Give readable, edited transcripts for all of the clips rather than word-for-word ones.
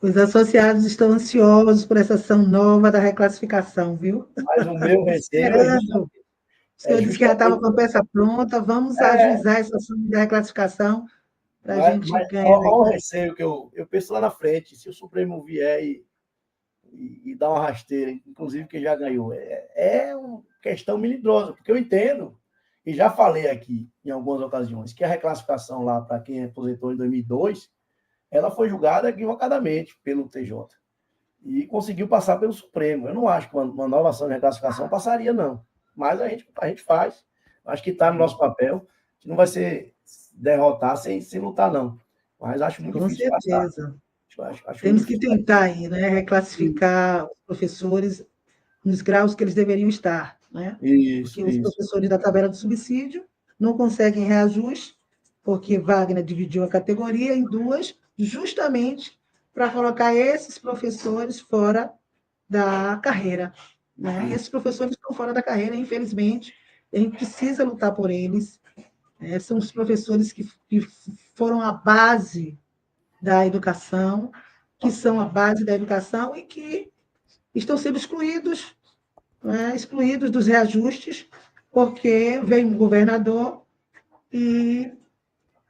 Os associados estão ansiosos por essa ação nova da reclassificação, viu? Mas o meu receio Esperando. O é senhor disse que já estava justamente. com a peça pronta, vamos ajuizar essa ação da reclassificação para a gente ganhar. Olha o receio que eu penso lá na frente, se o Supremo vier e dar uma rasteira, inclusive quem já ganhou, é uma questão melindrosa, porque eu entendo, e já falei aqui em algumas ocasiões, que a reclassificação lá, para quem aposentou em 2002, ela foi julgada equivocadamente pelo TJ e conseguiu passar pelo Supremo. Eu não acho que uma nova ação de reclassificação passaria, não. Mas a gente faz. Acho que está no nosso papel. Que não vai ser derrotar sem lutar, não. Mas acho muito Com difícil passar. certeza. Acho muito Temos que difícil tentar aí, né, reclassificar os professores nos graus que eles deveriam estar, né? Porque Isso, os isso. professores da tabela do subsídio não conseguem reajuste, porque Wagner dividiu a categoria em duas, justamente para colocar esses professores fora da carreira, né? Esses professores estão fora da carreira, infelizmente, a gente precisa lutar por eles. São os professores que foram a base da educação, que são a base da educação e que estão sendo excluídos, né? Excluídos dos reajustes, porque veio um governador e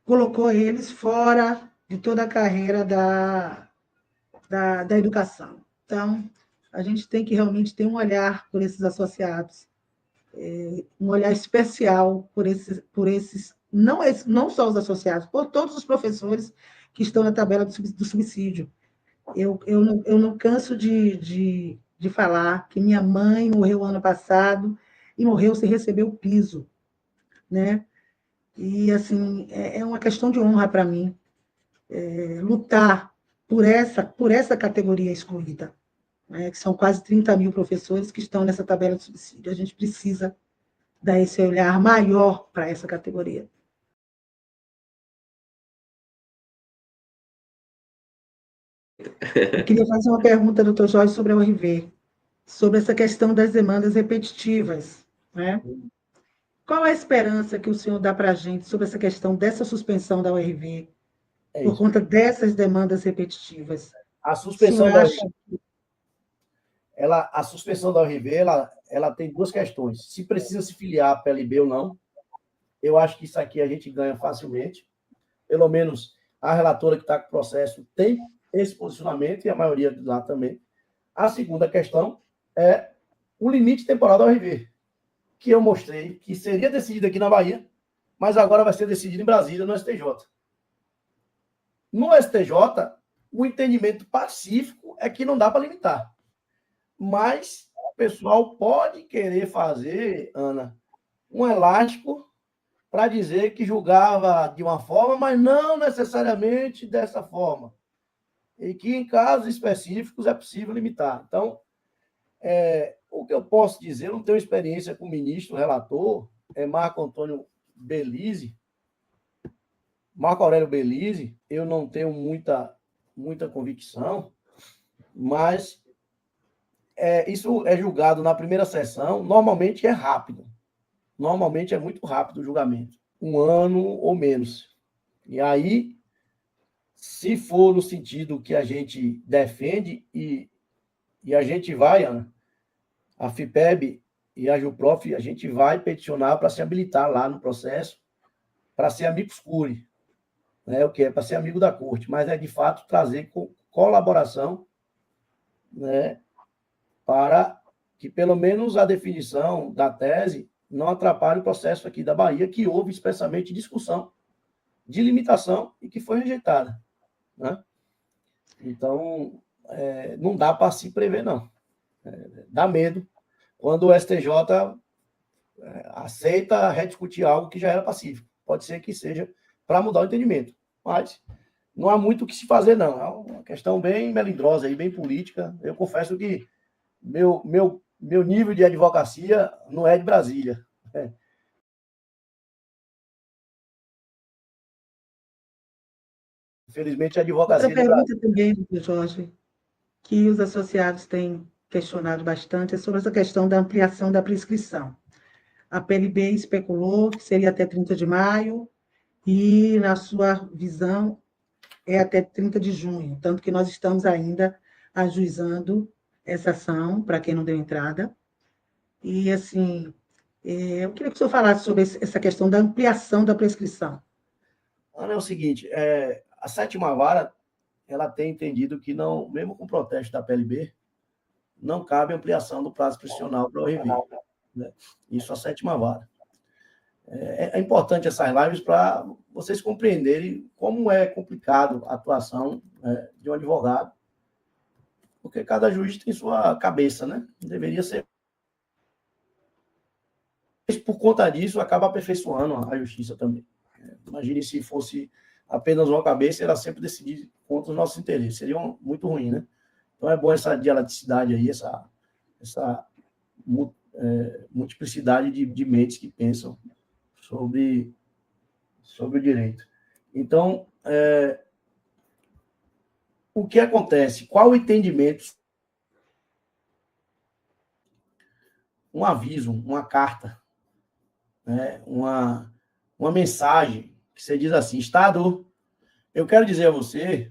colocou eles fora de toda a carreira da educação. Então, a gente tem que realmente ter um olhar por esses associados, um olhar especial por esses não só os associados, por todos os professores que estão na tabela do subsídio. Eu não canso de falar que minha mãe morreu ano passado e morreu sem receber o piso, né? E, assim, é uma questão de honra para mim lutar por essa categoria excluída, né? Que são quase 30 mil professores que estão nessa tabela de subsídio. A gente precisa dar esse olhar maior para essa categoria. Eu queria fazer uma pergunta, doutor Jorge, sobre a URV, sobre essa questão das demandas repetitivas, né? Qual a esperança que o senhor dá para a gente sobre essa questão dessa suspensão da URV É por isso. conta dessas demandas repetitivas? A O senhor suspensão da acha a suspensão da URV, ela tem duas questões. Se precisa se filiar à PLB ou não. Eu acho que isso aqui a gente ganha facilmente. Pelo menos a relatora que está com o processo tem esse posicionamento e a maioria lá também. A segunda questão é o limite temporal da URV, que eu mostrei que seria decidido aqui na Bahia, mas agora vai ser decidido em Brasília, no STJ. No STJ, o entendimento pacífico é que não dá para limitar. Mas o pessoal pode querer fazer, Ana, um elástico para dizer que julgava de uma forma, mas não necessariamente dessa forma. E que, em casos específicos, é possível limitar. Então, o que eu posso dizer, eu não tenho experiência com o ministro, relator, é Marco Antônio Belize, Marco Aurélio Belize, eu não tenho muita convicção, mas isso é julgado na primeira sessão, normalmente é rápido. Normalmente é muito rápido o julgamento. 1 ano ou menos. E aí, se for no sentido que a gente defende, e a gente vai, Ana, a FIPEB e a JUPROF, a gente vai peticionar para se habilitar lá no processo, para ser amicus curiae, né? O que é para ser amigo da corte, mas é de fato trazer colaboração, né, para que pelo menos a definição da tese não atrapalhe o processo aqui da Bahia, que houve expressamente discussão de limitação e que foi rejeitada, né? Então, não dá para se prever, não. Dá medo quando o STJ aceita rediscutir algo que já era pacífico. Pode ser que seja para mudar o entendimento, mas não há muito o que se fazer, não. É uma questão bem melindrosa, bem política. Eu confesso que meu nível de advocacia não é de Brasília. Infelizmente, a outra advocacia de Brasília. pergunta também, doutor Jorge, que os associados têm questionado bastante, é sobre essa questão da ampliação da prescrição. A PLB especulou que seria até 30 de maio, e, na sua visão, é até 30 de junho, tanto que nós estamos ainda ajuizando essa ação para quem não deu entrada. E, assim, eu queria que o senhor falasse sobre essa questão da ampliação da prescrição. Ana, é o seguinte, a sétima vara ela tem entendido que não, mesmo com o protesto da PLB, não cabe ampliação do prazo prescricional para o RV. Né? Isso a sétima vara. É importante essas lives para vocês compreenderem como é complicado a atuação de um advogado, porque cada juiz tem sua cabeça, né? Deveria ser. Por conta disso, acaba aperfeiçoando a justiça também. Imagine se fosse apenas uma cabeça, ela sempre decidir contra os nossos interesses. Seria muito ruim, né? Então é bom essa dialeticidade aí, essa multiplicidade de mentes que pensam sobre o direito. Então, o que acontece? Qual o entendimento? Um aviso, uma carta, né? uma mensagem que você diz assim, Estado, eu quero dizer a você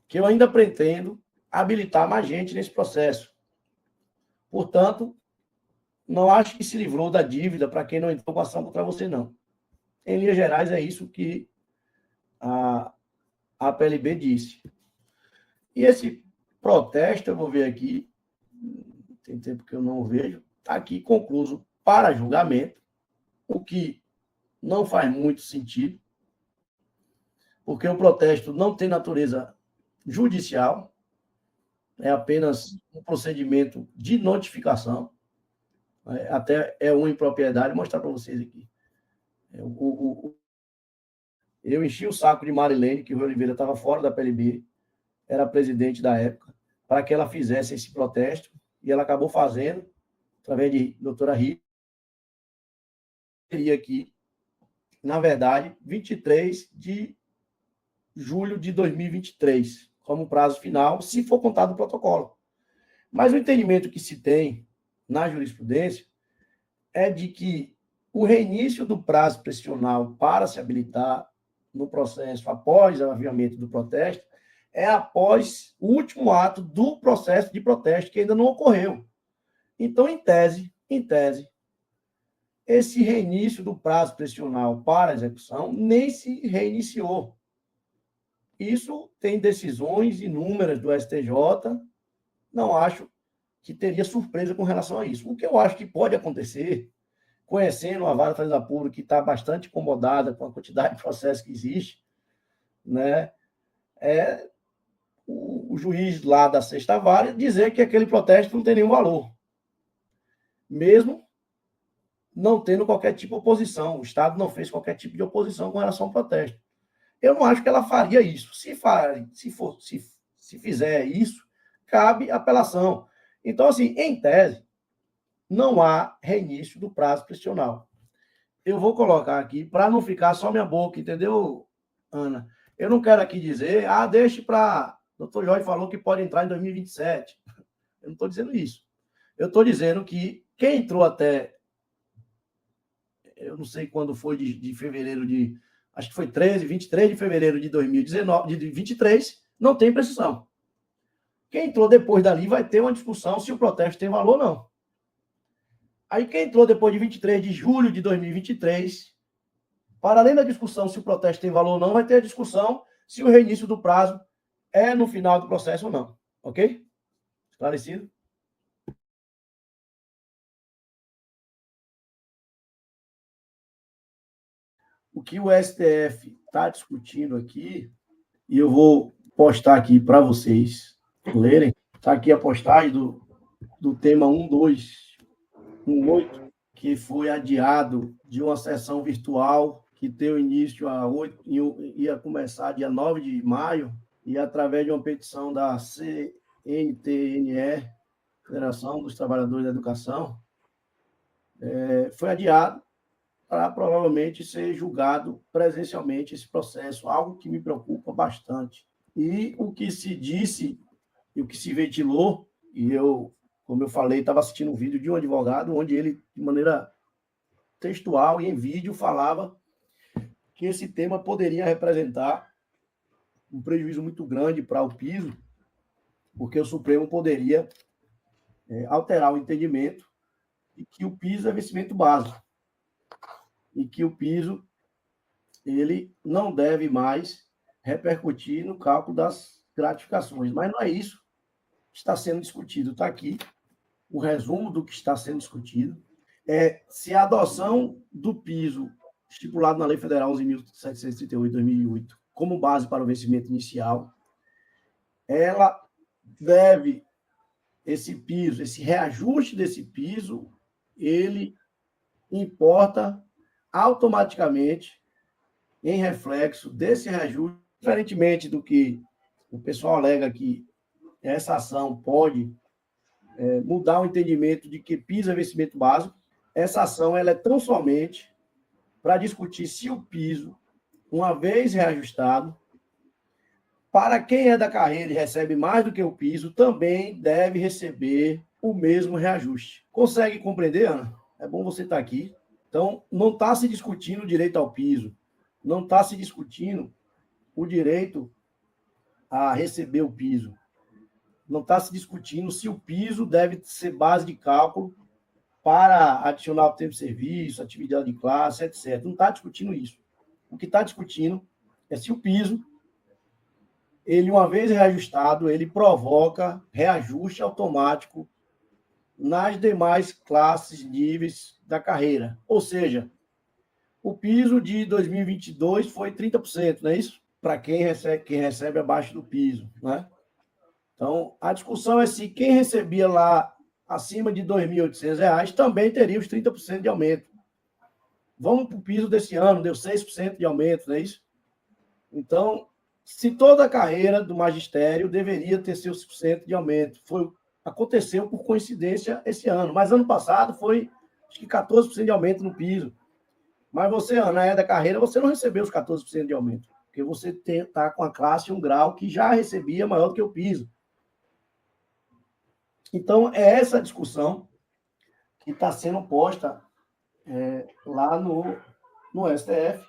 que eu ainda pretendo habilitar mais gente nesse processo. Portanto, não acho que se livrou da dívida para quem não entrou com ação contra você, não. Em linhas gerais, é isso que a PLB disse. E esse protesto, eu vou ver aqui, tem tempo que eu não vejo, está aqui concluso para julgamento, o que não faz muito sentido, porque o protesto não tem natureza judicial, é apenas um procedimento de notificação, até é uma impropriedade, vou mostrar para vocês aqui. Eu enchi o saco de Marilene, que o Oliveira estava fora da PLB, era presidente da época, para que ela fizesse esse protesto, e ela acabou fazendo, através de doutora Rita, seria aqui, na verdade, 23 de julho de 2023, como prazo final, se for contado o protocolo. Mas o entendimento que se tem na jurisprudência é de que o reinício do prazo prescricional para se habilitar no processo após o aviamento do protesto é após o último ato do processo de protesto, que ainda não ocorreu. Então, em tese, esse reinício do prazo prescricional para execução nem se reiniciou. Isso tem decisões inúmeras do STJ, não acho que teria surpresa com relação a isso. O que eu acho que pode acontecer, conhecendo a Vara da Fazenda Pública, que está bastante incomodada com a quantidade de processos que existe, né, é o juiz lá da sexta vara dizer que aquele protesto não tem nenhum valor, mesmo não tendo qualquer tipo de oposição. O Estado não fez qualquer tipo de oposição com relação ao protesto. Eu não acho que ela faria isso. Se fizer isso, cabe apelação. Então, assim, em tese, não há reinício do prazo prescricional. Eu vou colocar aqui, para não ficar só minha boca, entendeu, Ana? Eu não quero aqui dizer, deixe para... O doutor Jorge falou que pode entrar em 2027. Eu não estou dizendo isso. Eu estou dizendo que quem entrou até... Eu não sei quando foi de fevereiro de... Acho que foi 23 de fevereiro de 2019, de 23, não tem prescrição. Quem entrou depois dali vai ter uma discussão se o protesto tem valor ou não. Aí quem entrou depois de 23 de julho de 2023, para além da discussão se o protesto tem valor ou não, vai ter a discussão se o reinício do prazo é no final do processo ou não. Ok? Esclarecido? O que o STF está discutindo aqui, e eu vou postar aqui para vocês lerem, está aqui a postagem do tema 1218, que foi adiado de uma sessão virtual que deu início ia começar dia 9 de maio, e através de uma petição da CNTNE, Federação dos Trabalhadores da Educação, foi adiado para provavelmente ser julgado presencialmente esse processo, algo que me preocupa bastante. E o que se disse, e o que se ventilou, e eu, como eu falei, estava assistindo um vídeo de um advogado, onde ele, de maneira textual e em vídeo, falava que esse tema poderia representar um prejuízo muito grande para o piso, porque o Supremo poderia alterar o entendimento de que o piso é vencimento básico e que o piso ele não deve mais repercutir no cálculo das gratificações. Mas não é isso que está sendo discutido. Está aqui o resumo do que está sendo discutido. Se a adoção do piso estipulado na Lei Federal 11.738 de 2008 como base para o vencimento inicial, ela deve, esse piso, esse reajuste desse piso, ele importa automaticamente em reflexo desse reajuste, diferentemente do que o pessoal alega que essa ação pode mudar o entendimento de que piso é vencimento básico. Essa ação ela é tão somente para discutir se o piso, uma vez reajustado, para quem é da carreira e recebe mais do que o piso, também deve receber o mesmo reajuste. Consegue compreender, Ana? É bom você estar aqui. Então, não está se discutindo o direito ao piso, não está se discutindo o direito a receber o piso, não está se discutindo se o piso deve ser base de cálculo para adicionar o tempo de serviço, atividade de classe, etc. Não está discutindo isso. O que está discutindo é se o piso, ele, uma vez reajustado, ele provoca reajuste automático nas demais classes, níveis da carreira. Ou seja, o piso de 2022 foi 30%, não é isso? Para quem recebe abaixo do piso, né? Então, a discussão é se quem recebia lá acima de R$ 2.800 também teria os 30% de aumento. Vamos para o piso desse ano, deu 6% de aumento, não é isso? Então, se toda a carreira do magistério deveria ter seus 6% de aumento, aconteceu por coincidência esse ano, mas ano passado foi, acho que 14% de aumento no piso. Mas você, Ana, é da carreira, você não recebeu os 14% de aumento, porque você está com a classe, um grau que já recebia maior do que o piso. Então, é essa discussão que está sendo posta lá no STF,